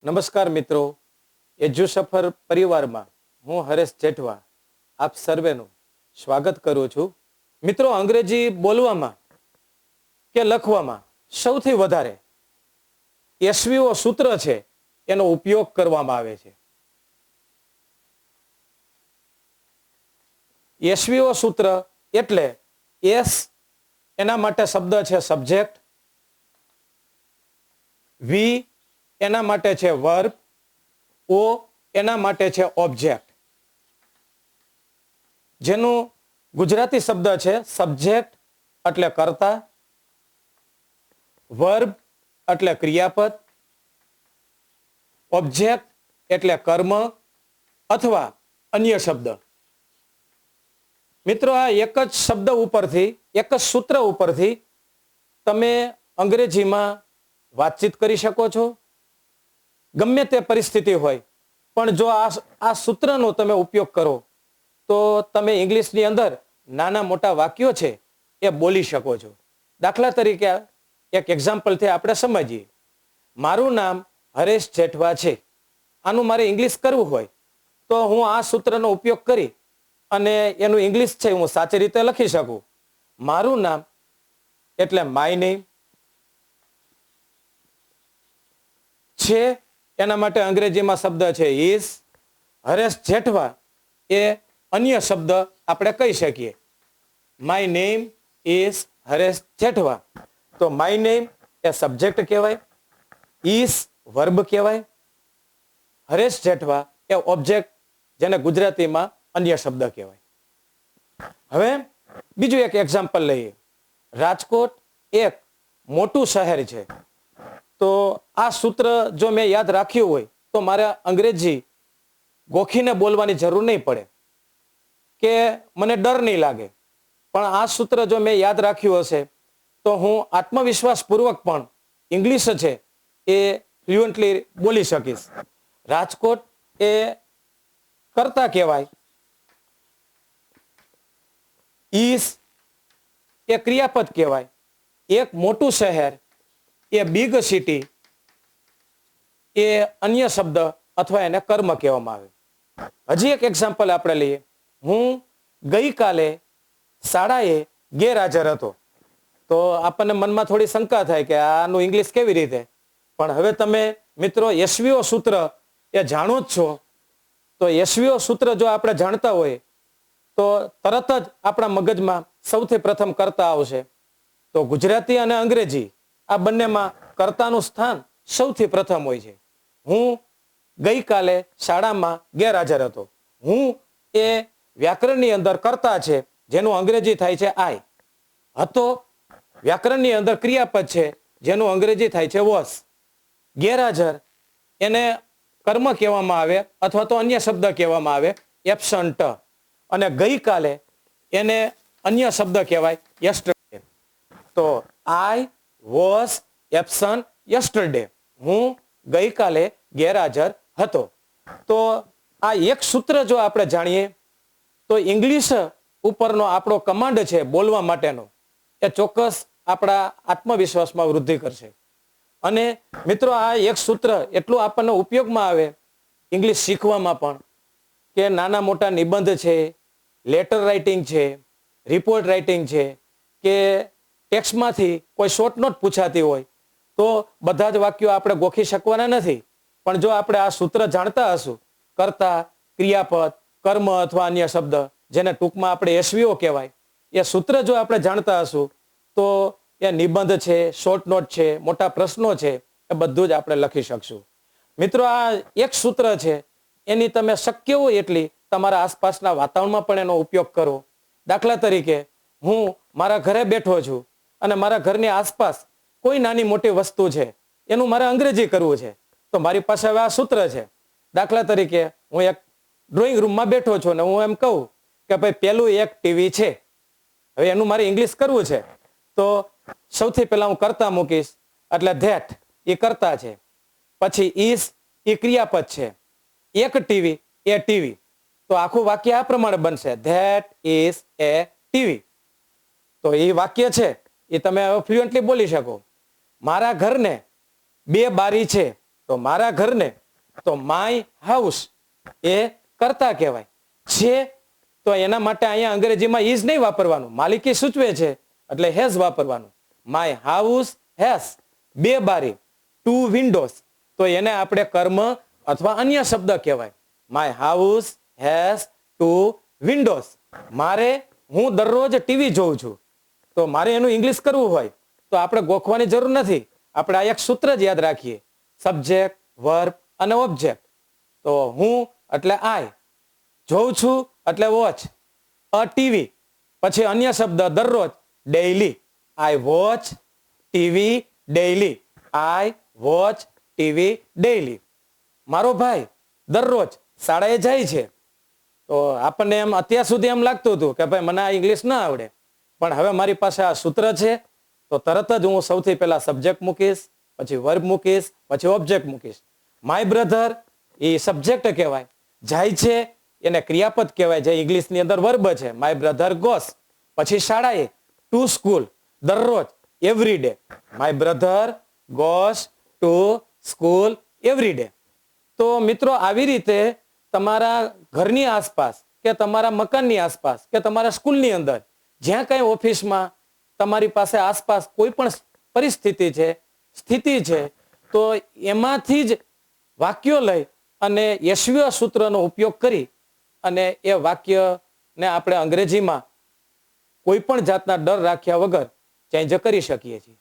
નમસ્કાર મિત્રો, એજ્યુ સફર પરિવારમાં હું હરેશ જેઠવા આપ સર્વેનું સ્વાગત કરું છું. મિત્રો, અંગ્રેજી બોલવામાં કે લખવામાં સૌથી વધારે એસવીઓ સૂત્ર છે એનો ઉપયોગ કરવામાં આવે છે. એસવીઓ સૂત્ર એટલે એસ એના માટે શબ્દ છે સબ્જેક્ટ, વી એના માટે છે વર્બ, ઓ એના માટે છે ઓબ્જેક્ટ. જેનું ગુજરાતી શબ્દ છે સબ્જેક્ટ એટલે કર્તા, વર્બ એટલે ક્રિયાપદ, ઓબ્જેક્ટ એટલે કર્મ અથવા અન્ય શબ્દ. મિત્રો, આ એક જ શબ્દ ઉપરથી, એક જ સૂત્ર ઉપરથી તમે અંગ્રેજીમાં વાતચીત કરી શકો છો. ગમે તે પરિસ્થિતિ હોય, પણ જો આ સૂત્રનો તમે ઉપયોગ કરો તો તમે ઇંગ્લિશની અંદર નાના મોટા વાક્યો છે એ બોલી શકો છો. દાખલા તરીકે એક એક્ઝામ્પલથી આપણે સમજીએ. મારું નામ હરેશ જેઠવા છે. આનું મારે ઇંગ્લિશ કરવું હોય તો હું આ સૂત્રનો ઉપયોગ કરી અને એનું ઇંગ્લિશ છે હું સાચી રીતે લખી શકું. મારું નામ એટલે માય નેમ છે, એના માટે અંગ્રેજીમાં શબ્દ છે ઇઝ. હરેશ જેઠવા એ અન્ય શબ્દ આપણે કહી શકીએ. My name is Haresh Jethwa. તો માય નેમ એ સબ્જેક્ટ કહેવાય, ઇઝ વર્બ કહેવાય, હરેશ જેઠવા એ ઓબ્જેક્ટ, જેને ગુજરાતીમાં અન્ય શબ્દ કહેવાય. હવે બીજું એક એક્ઝામ્પલ લઈએ. રાજકોટ એક મોટું શહેર છે. તો આ સૂત્ર જો મેં યાદ રાખ્યું હોય તો મારે અંગ્રેજી ગોખીને બોલવાની જરૂર નહીં પડે કે મને ડર નહીં લાગે. પણ આ સૂત્ર જો મેં યાદ રાખ્યું હશે તો હું આત્મવિશ્વાસપૂર્વક પણ ઇંગ્લિશ છે એ ફ્લુઅન્ટલી બોલી શકીશ. રાજકોટ એ કર્તા કહેવાય, ઇઝ એ ક્રિયાપદ કહેવાય, એક મોટું શહેર એ બિગ સિટી એ અન્ય શબ્દ અથવા એને કર્મ કહેવામાં આવે. હજી એક એક્ઝામ્પલ આપણે લઈએ. હું ગઈકાલે શાળાએ ગેરહાજર હતો. તો આપણને મનમાં થોડી શંકા થાય કે આનું ઇંગ્લિશ કેવી રીતે. પણ હવે તમે મિત્રો એસવીઓ સૂત્ર એ જાણો જ છો. તો એસવીઓ સૂત્ર જો આપણે જાણતા હોય તો તરત જ આપણા મગજમાં સૌથી પ્રથમ કર્તા આવશે. તો ગુજરાતી અને અંગ્રેજી આ બંનેમાં કર્તાનું સ્થાન સૌથી પ્રથમ હોય છે. હું ગઈકાલે શાળામાં ગેરહાજર હતો. હું એ વ્યાકરણની અંદર કર્તા છે, જેનું અંગ્રેજી થાય છે આઈ. હતો વ્યાકરણની અંદર ક્રિયાપદ છે, જેનું અંગ્રેજી થાય છે વોસ. ગેરહાજર એને કર્મ કહેવામાં આવે અથવા તો અન્ય શબ્દ કહેવામાં આવે એબસન્ટ. અને ગઈકાલે એને અન્ય શબ્દ કહેવાય યસ્ટરડે. તો આઈ વોઝ એબસન્ટ યસ્ટરડે. હું ગઈકાલે ગેરહાજર હતો. તો આ એક સૂત્ર જો આપણે જાણીએ તો ઇંગ્લિશ ઉપરનો આપણો કમાન્ડ છે બોલવા માટેનો, એ ચોક્કસ આપણા આત્મવિશ્વાસમાં વૃદ્ધિ કરશે. અને મિત્રો, આ એક સૂત્ર એટલું આપણને ઉપયોગમાં આવે ઇંગ્લિશ શીખવામાં પણ, કે નાના મોટા નિબંધ છે, લેટર રાઇટિંગ છે, રિપોર્ટ રાઇટિંગ છે, કે ટેક્સ્ટમાંથી કોઈ શોર્ટ નોટ પૂછાતી હોય તો બધા જ વાક્યો આપણે ગોખી શકવાના નથી. પણ જો આપણે આ સૂત્ર જાણતા હશું, કર્તા, ક્રિયાપદ, કર્મ અથવા અન્ય શબ્દ, જેને ટૂંકમાં આપણે એસવીઓ કહેવાય, એ સૂત્ર જો આપણે જાણતા હશું તો એ નિબંધ છે, શોર્ટ નોટ છે, મોટા પ્રશ્નો છે, એ બધું જ આપણે લખી શકશું. મિત્રો, આ એક સૂત્ર છે, એની તમે શક્ય હોય એટલી તમારા આસપાસના વાતાવરણમાં પણ એનો ઉપયોગ કરો. દાખલા તરીકે હું મારા ઘરે બેઠો છું અને મારા ઘરની આસપાસ કોઈ નાની મોટી વસ્તુ છે, એનું મારે અંગ્રેજી કરવું છે, તો મારી પાસે હવે આ સૂત્ર છે. દાખલા તરીકે હું એક ડ્રોઈંગ રૂમમાં બેઠો છું ને હું એમ કહું કે ભાઈ પેલું એક ટીવી છે. હવે એનું મારે ઇંગ્લિશ કરવું છે તો સૌથી પહેલા હું કર્તા મૂકીશ, એટલે ધેટ એ કર્તા છે. પછી ઇઝ એ ક્રિયાપદ છે, એક ટીવી એ ટીવી. તો આખું વાક્ય આ પ્રમાણે બનશે, ધેટ ઇઝ એ ટીવી. તો એ વાક્ય છે એ તમે ફ્લુઅન્ટલી બોલી શકો. મારા ઘરને બે બારી છે, તો મારા ઘરને તો માય હાઉસ એ કર્તા કહેવાય છે. તો એના માટે અહીંયા અંગ્રેજીમાં ઇઝ નહીં વાપરવાનું, માલિકી સૂચવે છે એટલે હેઝ વાપરવાનું. માય હાઉસ હેઝ 2 બારી, 2 વિન્ડોઝ, તો એને આપણે કર્મ અથવા અન્ય શબ્દ કહેવાય. My house has 2 Windows. હું દરરોજ ટીવી જોઉં છું, તો મારે એનું ઇંગ્લિશ કરવું હોય તો આપણે ગોખવાની જરૂર નથી. આપણે આ એક સૂત્ર જ યાદ રાખીએ, સબ્જેક્ટ, વર્બ અને ઓબ્જેક્ટ. તો હું એટલે આય, જોઉં છું એટલે વોચ, અ ટીવી, પછી અન્ય શબ્દ દરરોજ, ડેઈલી. આઈ વોચ ટીવી ડેઈલી. આઈ વોચ ટીવી ડેઈલી. મારો ભાઈ દરરોજ શાળાએ જાય છે. તો આપણને એમ અત્યાર સુધી એમ લાગતું હતું કે ભાઈ મને આ ઇંગ્લિશ ના આવડે, પણ હવે મારી પાસે આ સૂત્ર છે તો તરત જ હું સૌથી પહેલા સબ્જેક્ટ મૂકીશ, પછી વર્બ મૂકીશ, પછી ઓબ્જેક્ટ મૂકીશ. માય બ્રધર એ સબ્જેક્ટ કહેવાય, જાય છે એને ક્રિયાપદ કહેવાય, જે ઇંગ્લિશની અંદર વર્બ છે. My brother Gauss. પછી શાળાએ ટુ સ્કૂલ, દરરોજ, every day. My brother Gauss to school every day. તો મિત્રો આવી રીતે તમારા ઘરની આસપાસ કે તમારા મકાનની આસપાસ કે તમારા સ્કૂલની અંદર જ્યાં કઈ ઓફિસમાં તમારી પાસે આસપાસ કોઈ પણ પરિસ્થિતિ છે, સ્થિતિ છે, તો એમાંથી જ વાક્યો લઈ અને યશવ્ય સૂત્રનો ઉપયોગ કરી અને એ વાક્યને આપણે અંગ્રેજીમાં કોઈ પણ જાતના ડર રાખ્યા વગર ચેન્જ કરી શકીએ છીએ.